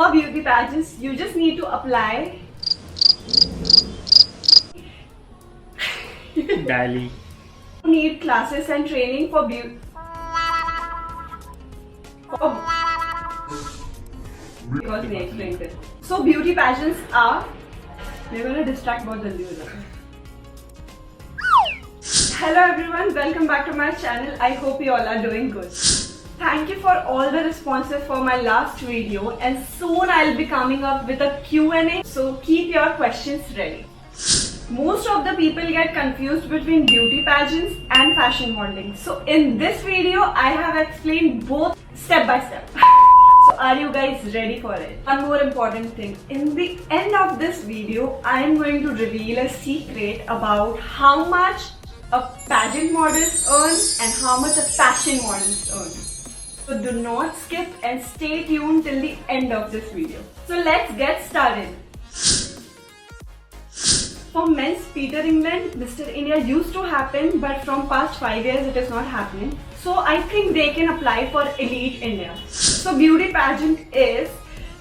For beauty pageants, you just need to apply. Dali. You need classes and training for beauty. Because we explained it. So beauty pageants are. We're gonna distract बहुत जल्दी हो जाता है. Hello everyone, welcome back to my channel. I hope you all are doing good. Thank you for all the responses for my last video, and soon I'll be coming up with a Q&A, so keep your questions ready. Most of the people get confused between beauty pageants and fashion modeling. So in this video, I have explained both step by step. So are you guys ready for it? One more important thing. In the end of this video, I am going to reveal a secret about how much a pageant models earn and how much a fashion models earn. So do not skip and stay tuned till the end of this video. So let's get started. For men's Peter England, Mr. India used to happen, but from past 5 years it is not happening. So I think they can apply for Elite India. So beauty pageant is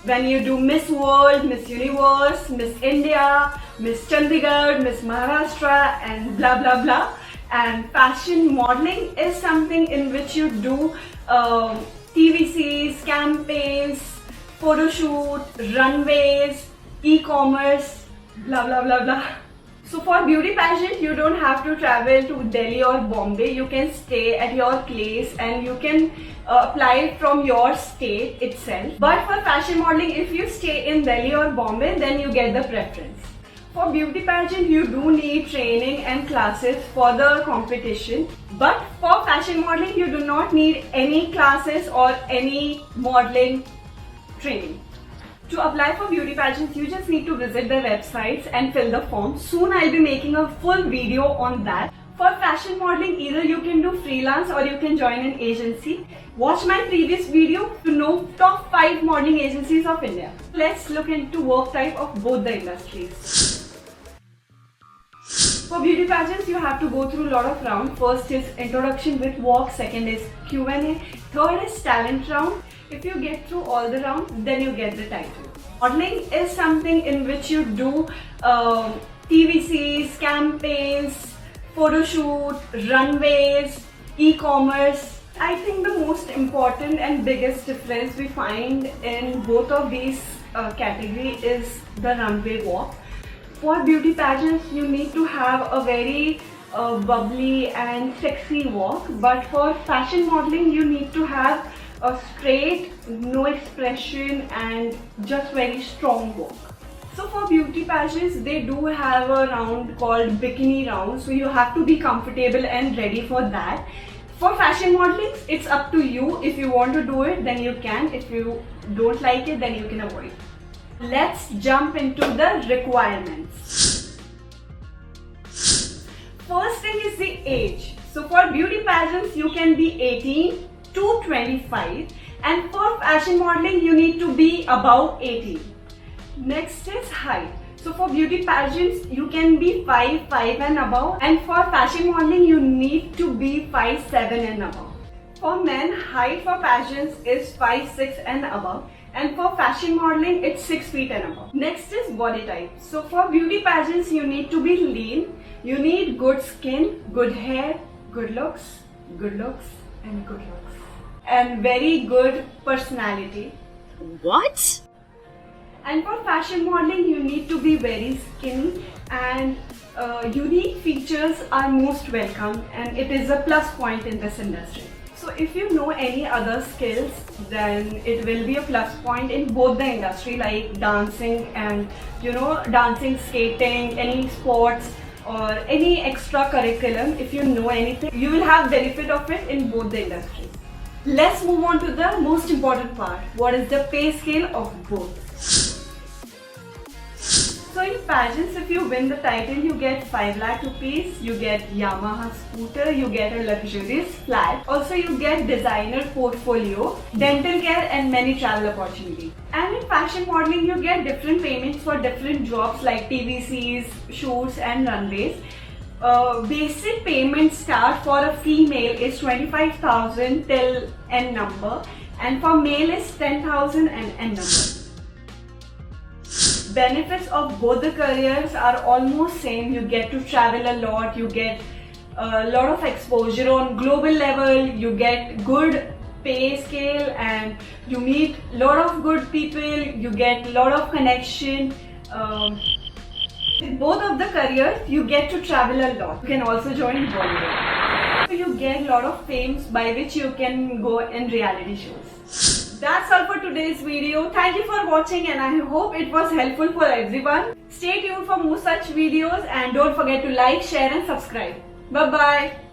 when you do Miss World, Miss Universe, Miss India, Miss Chandigarh, Miss Maharashtra and blah blah blah. And fashion modeling is something in which you do TVCs, campaigns, photo shoot, runways, e-commerce, blah blah blah blah. So for beauty pageant, you don't have to travel to Delhi or Bombay. You can stay at your place and you can apply from your state itself. But for fashion modeling, if you stay in Delhi or Bombay, then you get the preference. For beauty pageant, you do need training and classes for the competition. But for fashion modeling, you do not need any classes or any modeling training. To apply for beauty pageants, you just need to visit the websites and fill the form. Soon I'll be making a full video on that. For fashion modeling, either you can do freelance or you can join an agency. Watch my previous video to know top 5 modeling agencies of India. Let's look into work type of both the industries. For beauty pageants, you have to go through a lot of rounds. First is introduction with walk, second is Q&A, third is talent round. If you get through all the rounds, then you get the title. Modeling is something in which you do TVCs, campaigns, photo shoot, runways, e-commerce. I think the most important and biggest difference we find in both of these categories is the runway walk. For beauty pageants, you need to have a very bubbly and sexy walk, but for fashion modeling, you need to have a straight, no expression and just very strong walk. So for beauty pageants, they do have a round called bikini round, so you have to be comfortable and ready for that. For fashion modeling, it's up to you. If you want to do it, then you can. If you don't like it, then you can avoid. Let's jump into the requirements. First thing is the age. So for beauty pageants, you can be 18 to 25, and for fashion modeling you need to be above 18. Next is height. So for beauty pageants you can be 5'5" and above, and for fashion modeling you need to be 5'7" and above. For men, height for pageants is 5'6" and above, and for fashion modeling it's 6 feet and above. Next is body type. So for beauty pageants you need to be lean, you need good skin, good hair, good looks, and good looks, and very good personality. What? And for fashion modeling, you need to be very skinny, and unique features are most welcome, and it is a plus point in this industry. So if you know any other skills, then it will be a plus point in both the industry, like dancing and dancing, skating, any sports or any extra curriculum. If you know anything, you will have benefit of it in both the industries. Let's move on to the most important part. What is the pay scale of both? So in pageants, if you win the title, you get 5 lakh rupees, you get Yamaha scooter, you get a luxurious flat. Also you get designer portfolio, dental care and many travel opportunities. And in fashion modeling, you get different payments for different jobs like TVCs, shoots and runways. Basic payment start for a female is 25,000 till N number, and for male is 10,000 and N number. benefits of both the careers are almost same. You get to travel a lot, you get a lot of exposure on global level, you get good pay scale, and you meet a lot of good people, you get a lot of connection. In both of the careers, you get to travel a lot. You can also join Bollywood. So you get a lot of fame by which you can go in reality shows. That's all for today's video. Thank you for watching and I hope it was helpful for everyone. Stay tuned for more such videos and don't forget to like, share and subscribe. Bye bye.